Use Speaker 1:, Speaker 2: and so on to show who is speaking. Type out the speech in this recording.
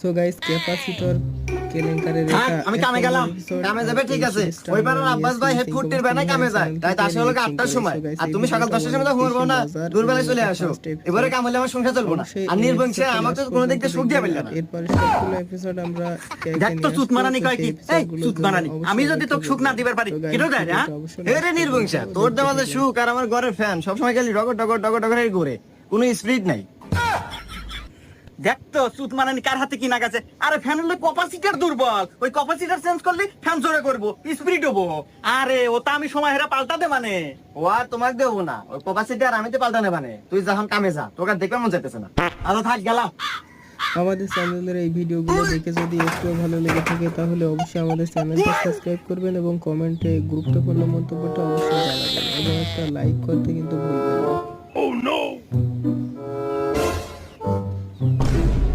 Speaker 1: So guys capacitor কেলেঙ্কারের এটা
Speaker 2: আমি কামে গেলাম, কামে যাবে ঠিক আছে। ওই পাড়ার আব্বাস ভাই হে ফুটের বেলায় কামে যায়, তাই তো আসে হলো 8টার সময়। আর তুমি সকাল 10টার সময় তো ঘুমাবো না, দুপুরবেলায় চলে আসো। এবারে কাম হলে আমার সংসার চলবো না। আর নির্বংশে আমাকে তো কোনো দিক দিয়ে সুখ দিয়ে পেল না।
Speaker 1: এরপরে সবগুলো এপিসোড আমরা
Speaker 2: দেখ তো সুত মারানি কয় কি, এই সুত মারানি আমি যদি তোকে সুখ না দিবার পারি কিটো দেয় হ্যাঁ?
Speaker 1: হ্যাঁ
Speaker 2: রে নির্বংশা, তোর দেওয়া যে সুখ আর আমার ঘরের ফ্যান সবসময় খালি ডগর ডগর ডগর ডগর ঘুরে, কোনো স্পিরিট নাই। দেখ তো সুত মারানি কার হাতে কি না গেছে। আরে ফ্যান হলে ক্যাপাসিটার দুর্বল, ওই ক্যাপাসিটার চেঞ্জ করলে ফ্যান জোরে করবো, স্পিরিট হবো। আরে ওটা আমি সময় হেরা পাল্টাতে মানে ও আর তোমাকে দেবো না, ওই ক্যাপাসিটার আমি তো পাল্টানে মানে। তুই যখন কামে যা, তোকে দেখবে মন যাইতেছে না। আরো থাক গেলাম।
Speaker 1: আমাদের চ্যানেলের এই ভিডিওগুলো দেখে যদি একটু ভালো লেগে থাকে তাহলে অবশ্যই আমাদের চ্যানেলটা সাবস্ক্রাইব করবেন এবং কমেন্টে গুরুত্বপূর্ণ মন্তব্যটা অবশ্যই জানাবেন এবং একটা লাইক করতে কিন্তু ভুলবেন না।